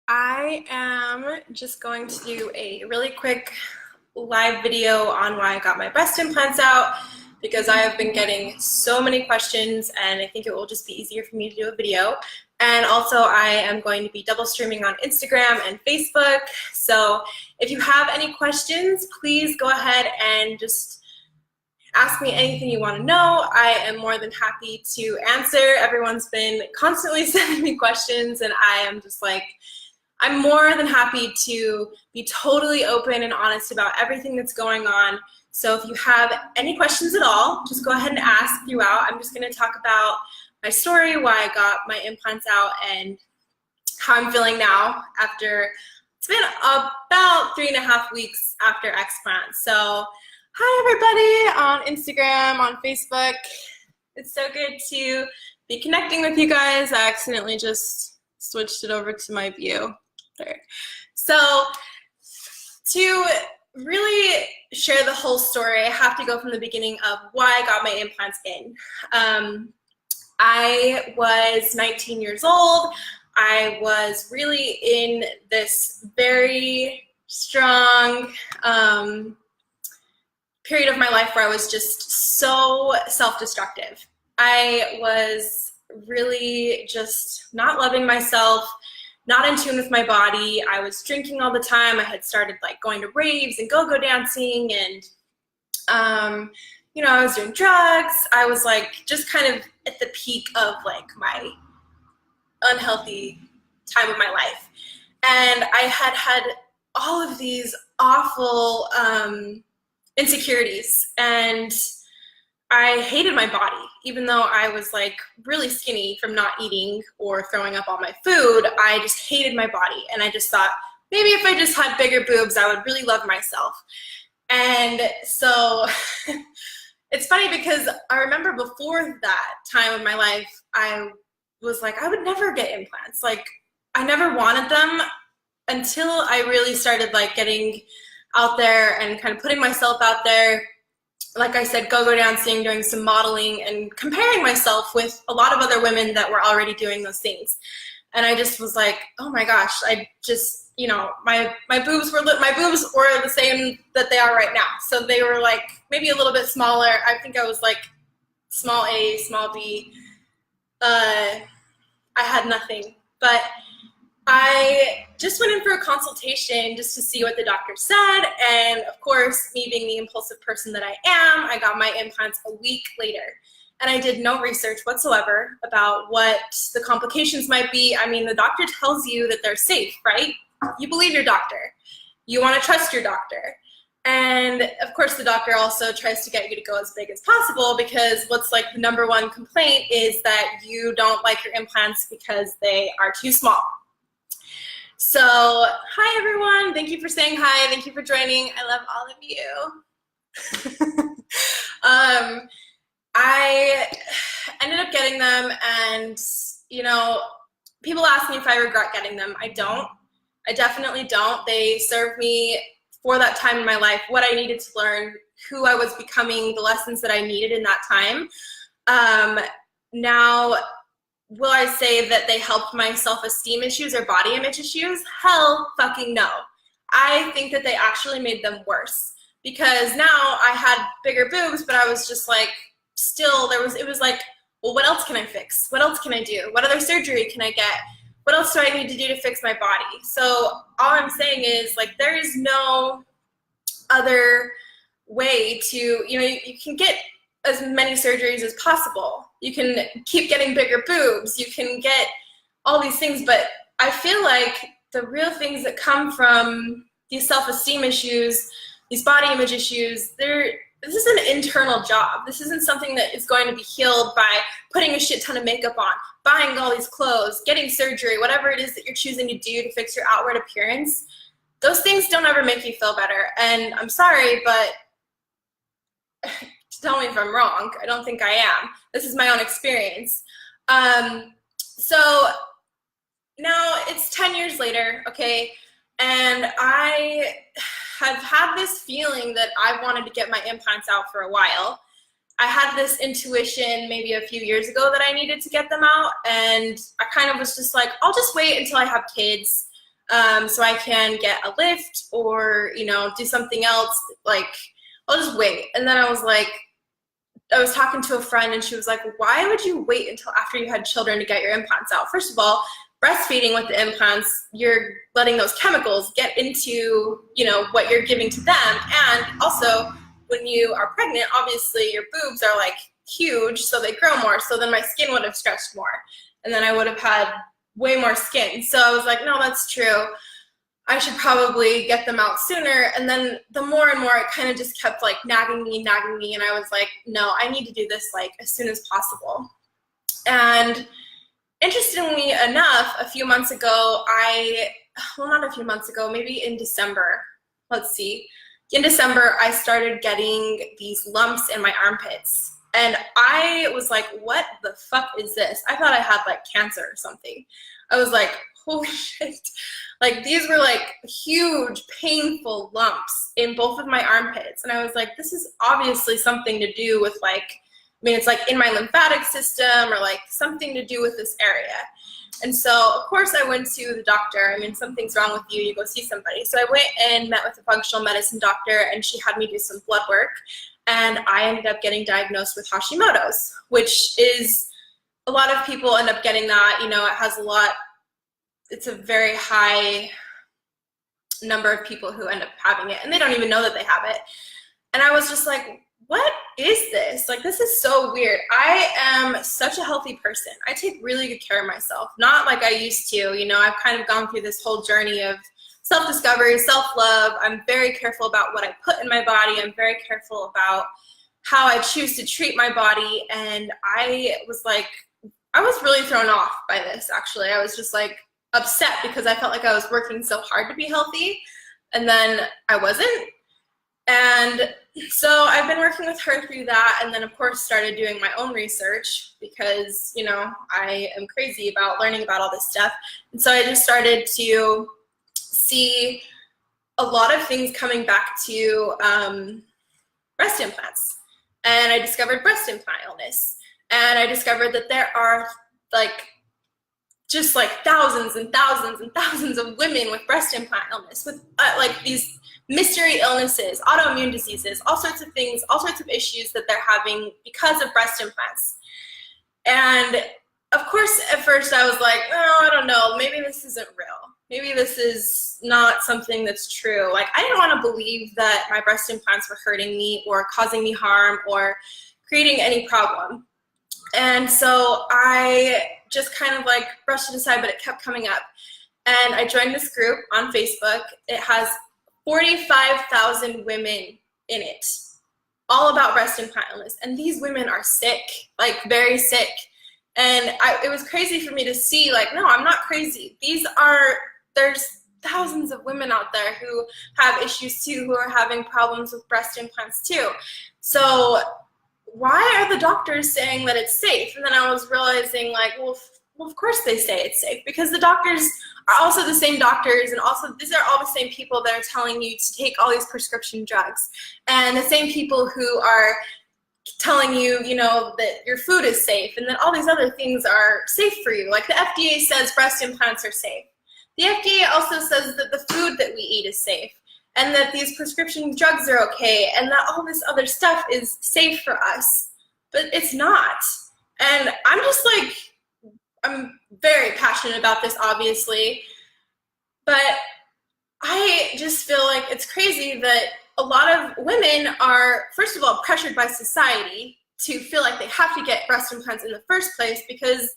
I am just going to do a really quick live video on why I got my breast implants out because I have been getting so many questions and I think it will just be easier for me to do a video. And also I am going to be double streaming on Instagram and Facebook. So if you have any questions, please go ahead and just ask me anything you want to know. I am more than happy to answer. Everyone's been constantly sending me questions and I am just like, I'm more than happy to be totally open and honest about everything that's going on. So if you have any questions at all, just go ahead and ask throughout. I'm just going to talk about my story, why I got my implants out, and how I'm feeling now after, it's been about 3.5 weeks after explant. So hi everybody on Instagram, on Facebook. It's so good to be connecting with you guys. I accidentally just switched it over to my view. There. So to really share the whole story, I have to go from the beginning of why I got my implants in. I was 19 years old. I was really in this very strong period of my life where I was just so self-destructive. I was really just not loving myself, not in tune with my body. I was drinking all the time. I had started like going to raves and go-go dancing, and I was doing drugs. I was like just kind of at the peak of like my unhealthy time of my life. And I had all of these awful insecurities, and I hated my body. Even though I was like really skinny from not eating or throwing up all my food, I just hated my body. And I just thought, maybe if I just had bigger boobs, I would really love myself. And so it's funny because I remember before that time of my life, I was like, I would never get implants. Like, I never wanted them until I really started like getting out there and kind of putting myself out there. Like I said, go-go dancing, doing some modeling, and comparing myself with a lot of other women that were already doing those things. And I just was like, oh my gosh, I just, my boobs were the same that they are right now. So they were like maybe a little bit smaller. I think I was like small A, small B. I had nothing, but I just went in for a consultation just to see what the doctor said, and of course, me being the impulsive person that I am, I got my implants a week later. And I did no research whatsoever about what the complications might be. I mean, the doctor tells you that they're safe, right? You believe your doctor. You want to trust your doctor. And of course, the doctor also tries to get you to go as big as possible, because what's like the #1 complaint is that you don't like your implants because they are too small. So, hi everyone. Thank you for saying hi. Thank you for joining. I love all of you. I ended up getting them, and people ask me if I regret getting them. I don't. I definitely don't. They served me for that time in my life, what I needed to learn, who I was becoming, the lessons that I needed in that time. Now, will I say that they helped my self-esteem issues or body image issues? Hell fucking no. I think that they actually made them worse, because now I had bigger boobs, but I was just like, still, it was like, well, what else can I fix? What else can I do? What other surgery can I get? What else do I need to do to fix my body? So all I'm saying is, like, there is no other way to, you can get as many surgeries as possible. You can keep getting bigger boobs. You can get all these things, but I feel like the real things that come from these self-esteem issues, these body image issues, this is an internal job. This isn't something that is going to be healed by putting a shit ton of makeup on, buying all these clothes, getting surgery, whatever it is that you're choosing to do to fix your outward appearance. Those things don't ever make you feel better. And I'm sorry, but tell me if I'm wrong. I don't think I am. This is my own experience. So now it's 10 years later, okay, and I have had this feeling that I wanted to get my implants out for a while. I had this intuition maybe a few years ago that I needed to get them out, and I kind of was just like, I'll just wait until I have kids. so I can get a lift or, you know, do something else. Like, I'll just wait. And then I was talking to a friend and she was like, why would you wait until after you had children to get your implants out? First of all, breastfeeding with the implants, you're letting those chemicals get into, you know, what you're giving to them. And also when you are pregnant, obviously your boobs are like huge, so they grow more. So then my skin would have stretched more and then I would have had way more skin. So I was like, no, that's true. I should probably get them out sooner. And then the more and more it kind of just kept like nagging me. And I was like, no, I need to do this like as soon as possible. And interestingly enough, a few months ago, not a few months ago, maybe in December, in December, I started getting these lumps in my armpits. And I was like, what the fuck is this? I thought I had like cancer or something. I was like, holy shit. Like these were like huge, painful lumps in both of my armpits. And I was like, this is obviously something to do with like, I mean, it's like in my lymphatic system or like something to do with this area. And so, of course, I went to the doctor. I mean, something's wrong with you, you go see somebody. So I went and met with a functional medicine doctor and she had me do some blood work. And I ended up getting diagnosed with Hashimoto's, which is, a lot of people end up getting that. You know, it's a very high number of people who end up having it and they don't even know that they have it. And I was just like, what is this? Like, this is so weird. I am such a healthy person. I take really good care of myself, not like I used to. You know, I've kind of gone through this whole journey of self-discovery, self-love. I'm very careful about what I put in my body. I'm very careful about how I choose to treat my body. And I was really thrown off by this, actually. I was just like upset because I felt like I was working so hard to be healthy and then I wasn't. And so I've been working with her through that, and then of course started doing my own research because, you know, I am crazy about learning about all this stuff. And so I just started to see a lot of things coming back to breast implants. And I discovered breast implant illness. And I discovered that there are just thousands and thousands and thousands of women with breast implant illness, with these mystery illnesses, autoimmune diseases, all sorts of things, all sorts of issues that they're having because of breast implants. And of course, at first I was like, oh, I don't know, maybe this isn't real. Maybe this is not something that's true. Like, I didn't want to believe that my breast implants were hurting me or causing me harm or creating any problem. And so I just kind of like brushed it aside, but it kept coming up. And I joined this group on Facebook. It has 45,000 women in it, all about breast implant illness. And these women are sick, like very sick. And it was crazy for me to see, like, no, I'm not crazy. There's thousands of women out there who have issues too, who are having problems with breast implants too. So why are the doctors saying that it's safe? And then I was realizing, like, well, of course they say it's safe, because the doctors are also the same doctors, and also these are all the same people that are telling you to take all these prescription drugs, and the same people who are telling you, you know, that your food is safe and that all these other things are safe for you. Like the FDA says breast implants are safe. The FDA also says that the food that we eat is safe, and that these prescription drugs are okay, and that all this other stuff is safe for us, but it's not. And I'm very passionate about this, obviously, but I just feel like it's crazy that a lot of women are, first of all, pressured by society to feel like they have to get breast implants in the first place because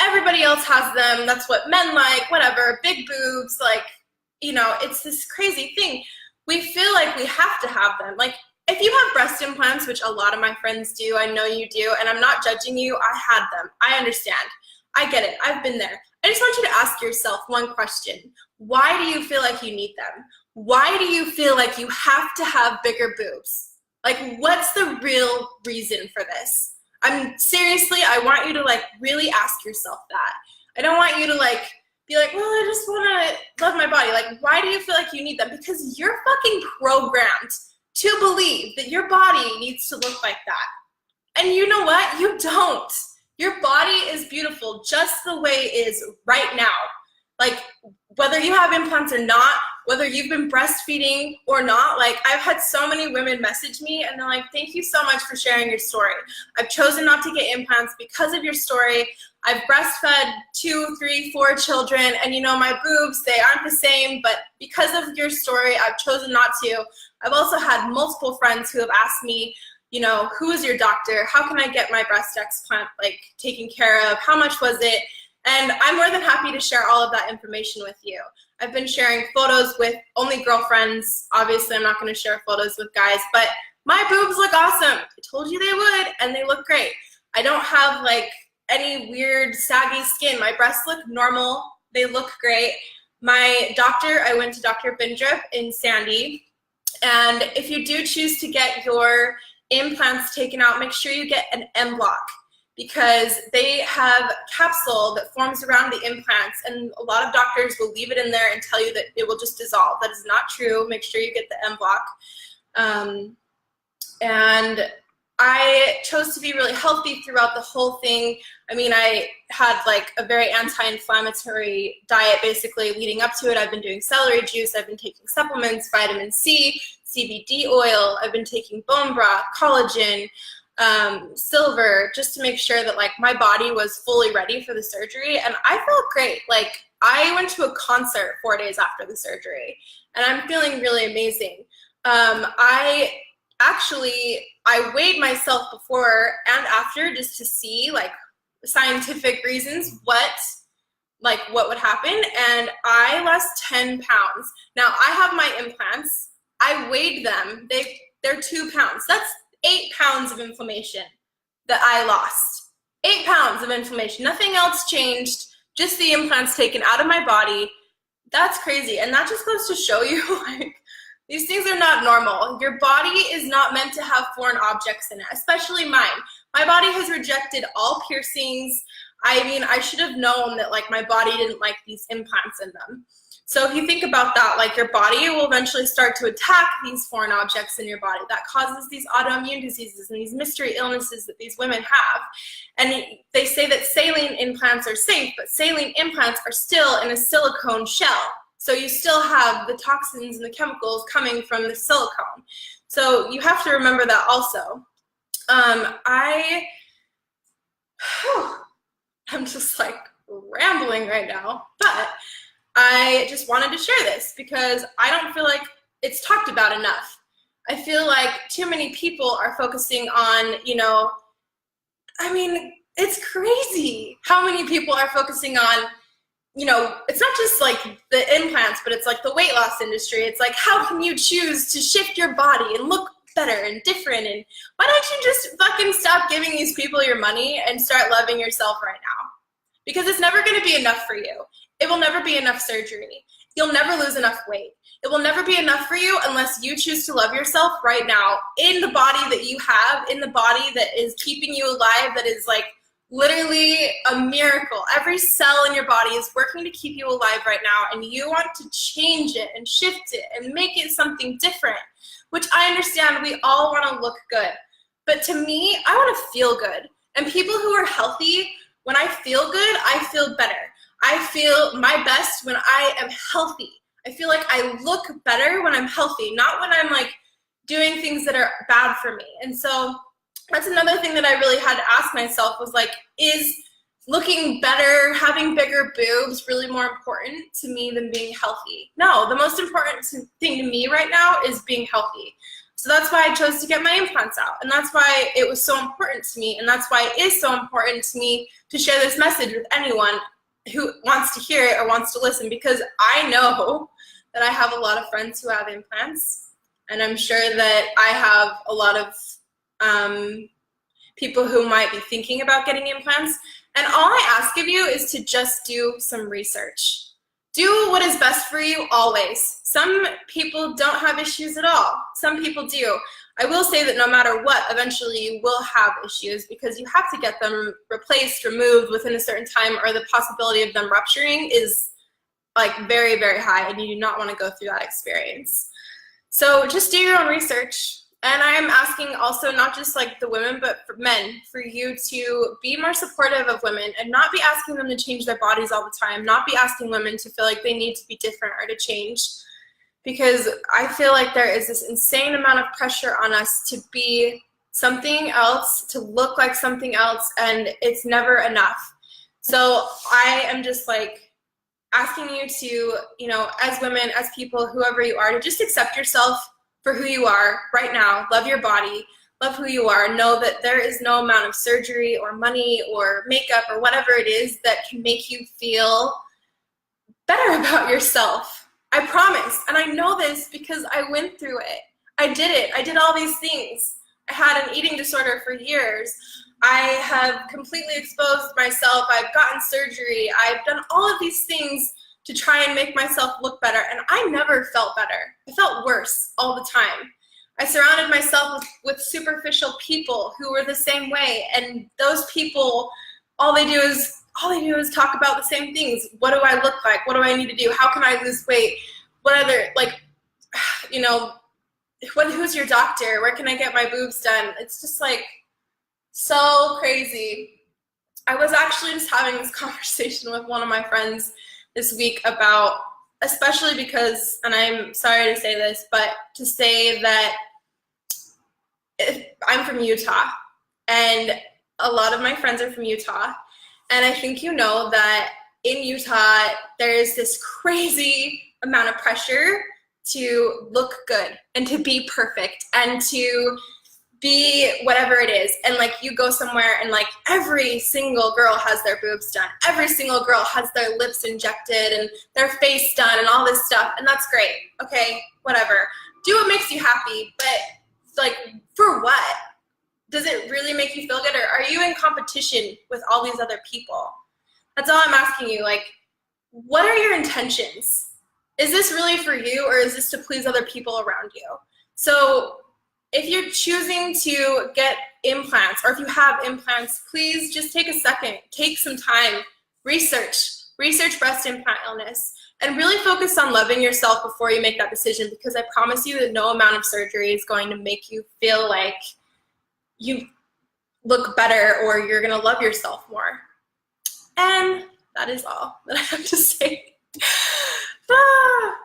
everybody else has them. That's what men like, whatever, big boobs, like, you know, it's this crazy thing. We feel like we have to have them. Like, if you have breast implants, which a lot of my friends do, I know you do, and I'm not judging you, I had them. I understand. I get it. I've been there. I just want you to ask yourself one question. Why do you feel like you need them? Why do you feel like you have to have bigger boobs? Like, what's the real reason for this? Seriously, I want you to really ask yourself that. I don't want you to be like, well, I just want to love my body. Like, why do you feel like you need them? Because you're fucking programmed to believe that your body needs to look like that. And you know what? You don't. Your body is beautiful just the way it is right now. Like, whether you have implants or not, whether you've been breastfeeding or not, like, I've had so many women message me and they're like, thank you so much for sharing your story. I've chosen not to get implants because of your story. I've breastfed 2, 3, 4 children, and you know, my boobs, they aren't the same, but because of your story, I've chosen not to. I've also had multiple friends who have asked me, you know, who is your doctor? How can I get my breast explant, like, taken care of? How much was it? And I'm more than happy to share all of that information with you. I've been sharing photos with only girlfriends. Obviously, I'm not going to share photos with guys, but my boobs look awesome. I told you they would, and they look great. I don't have like any weird saggy skin. My breasts look normal. They look great. My doctor, I went to Dr. Bindrup in Sandy, and if you do choose to get your implants taken out, make sure you get an M block, because they have a capsule that forms around the implants, and a lot of doctors will leave it in there and tell you that it will just dissolve. That is not true. Make sure you get the M block. And I chose to be really healthy throughout the whole thing. I mean, I had like a very anti-inflammatory diet basically leading up to it. I've been doing celery juice, I've been taking supplements, vitamin C, CBD oil, I've been taking bone broth, collagen, silver, just to make sure that like my body was fully ready for the surgery. And I felt great. Like, I went to a concert 4 days after the surgery, and I'm feeling really amazing. I weighed myself before and after just to see, like, scientific reasons what would happen, and I lost 10 pounds. Now, I have my implants. I weighed them. They're 2 pounds. That's 8 pounds of inflammation that I lost. 8 pounds of inflammation. Nothing else changed, just the implants taken out of my body. That's crazy. And that just goes to show you, like, these things are not normal. Your body is not meant to have foreign objects in it, especially mine. My body has rejected all piercings. I mean, I should have known that, like, my body didn't like these implants in them. So if you think about that, like, your body will eventually start to attack these foreign objects in your body. That causes these autoimmune diseases and these mystery illnesses that these women have. And they say that saline implants are safe, but saline implants are still in a silicone shell. So you still have the toxins and the chemicals coming from the silicone. So you have to remember that also. I'm just like rambling right now, but I just wanted to share this because I don't feel like it's talked about enough. I feel like too many people are focusing on, you know, I mean, it's crazy how many people are focusing on, you know, it's not just like the implants, but it's like the weight loss industry. It's like, how can you choose to shift your body and look better and different? And why don't you just fucking stop giving these people your money and start loving yourself right now? Because it's never going to be enough for you. It will never be enough surgery. You'll never lose enough weight. It will never be enough for you unless you choose to love yourself right now in the body that you have, in the body that is keeping you alive, that is like literally a miracle. Every cell in your body is working to keep you alive right now, and you want to change it and shift it and make it something different, which I understand we all want to look good. But to me, I want to feel good. And people who are healthy, when I feel good, I feel better. I feel my best when I am healthy. I feel like I look better when I'm healthy, not when I'm like doing things that are bad for me. And so that's another thing that I really had to ask myself was like, is looking better, having bigger boobs really more important to me than being healthy? No, the most important thing to me right now is being healthy. So that's why I chose to get my implants out. And that's why it was so important to me. And that's why it is so important to me to share this message with anyone who wants to hear it or wants to listen, because I know that I have a lot of friends who have implants, and I'm sure that I have a lot of people who might be thinking about getting implants. And all I ask of you is to just do some research. Do what is best for you always. Some people don't have issues at all. Some people do. I will say that no matter what, eventually you will have issues because you have to get them replaced, removed within a certain time, or the possibility of them rupturing is like very, very high, and you do not want to go through that experience. So just do your own research. And I am asking also not just like the women, but for men, for you to be more supportive of women and not be asking them to change their bodies all the time, not be asking women to feel like they need to be different or to change. Because I feel like there is this insane amount of pressure on us to be something else, to look like something else, and it's never enough. So I am just like asking you to, you know, as women, as people, whoever you are, to just accept yourself for who you are right now. Love your body, love who you are. Know that there is no amount of surgery or money or makeup or whatever it is that can make you feel better about yourself. I promise. And I know this because I went through it. I did it. I did all these things. I had an eating disorder for years. I have completely exposed myself. I've gotten surgery. I've done all of these things to try and make myself look better, and I never felt better. I felt worse all the time. I surrounded myself with superficial people who were the same way, and those people, all they do is talk about the same things. What do I look like? What do I need to do? How can I lose weight? What other, like, you know, who's your doctor? Where can I get my boobs done? It's just like so crazy. I was actually just having this conversation with one of my friends this week about, especially because, and I'm sorry to say this, but to say that I'm from Utah, and a lot of my friends are from Utah, and I think you know that in Utah there is this crazy amount of pressure to look good and to be perfect and to be whatever it is. And like you go somewhere and like every single girl has their boobs done, every single girl has their lips injected and their face done and all this stuff, and that's great. Okay, whatever, do what makes you happy, but like for what? Does it really make you feel good, or are you in competition with all these other people? That's all I'm asking you. Like, what are your intentions? Is this really for you, or is this to please other people around you? So if you're choosing to get implants, or if you have implants, please just take a second, take some time, research breast implant illness, and really focus on loving yourself before you make that decision, because I promise you that no amount of surgery is going to make you feel like you look better or you're gonna love yourself more. And that is all that I have to say.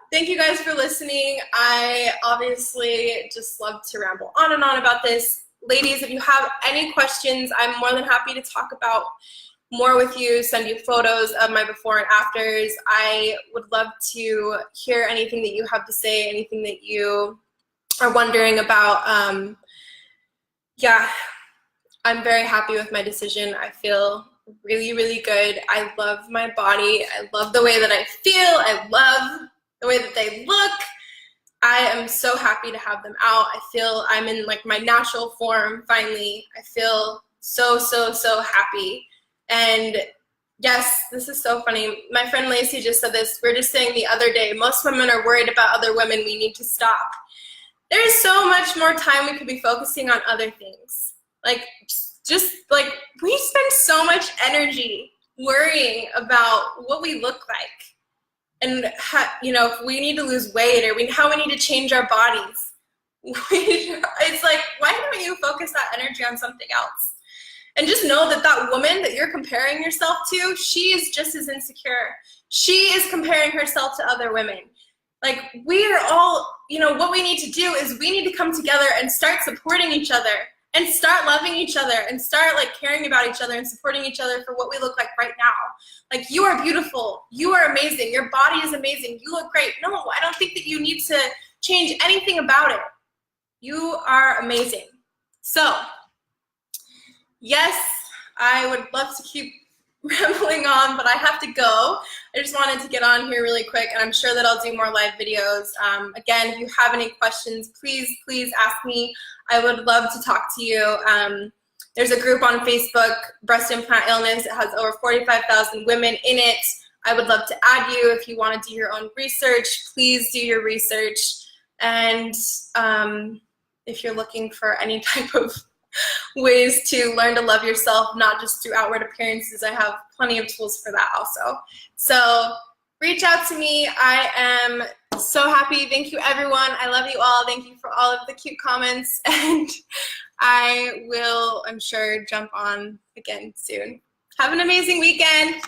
Thank you guys for listening. I obviously just love to ramble on and on about this. Ladies, if you have any questions, I'm more than happy to talk about more with you, send you photos of my before and afters. I would love to hear anything that you have to say, anything that you are wondering about. Yeah, I'm very happy with my decision. I feel really, really good. I love my body. I love the way that I feel. I love the way that they look. I am so happy to have them out. I feel I'm in like my natural form finally. I feel so, so, so happy. And yes, this is so funny. My friend Lacey just said this. We were just saying the other day, most women are worried about other women. We need to stop. There's so much more time we could be focusing on other things. Like, just like, we spend so much energy worrying about what we look like and how, you know, if we need to lose weight or how we need to change our bodies. It's like, why don't you focus that energy on something else? And just know that that woman that you're comparing yourself to, she is just as insecure. She is comparing herself to other women. Like, we are all, you know, what we need to do is we need to come together and start supporting each other and start loving each other and start like caring about each other and supporting each other for what we look like right now. Like, you are beautiful. You are amazing. Your body is amazing. You look great. No, I don't think that you need to change anything about it. You are amazing. So, yes, I would love to keep rambling on, but I have to go. I just wanted to get on here really quick, and I'm sure that I'll do more live videos. Again, if you have any questions, please ask me. I would love to talk to you. There's a group on Facebook, Breast Implant Illness. It has over 45,000 women in it. I would love to add you. If you want to do your own research, please do your research. And if you're looking for any type of ways to learn to love yourself, not just through outward appearances, I have plenty of tools for that also. So reach out to me. I am so happy. Thank you, everyone. I love you all. Thank you for all of the cute comments. And I will, I'm sure, jump on again soon. Have an amazing weekend.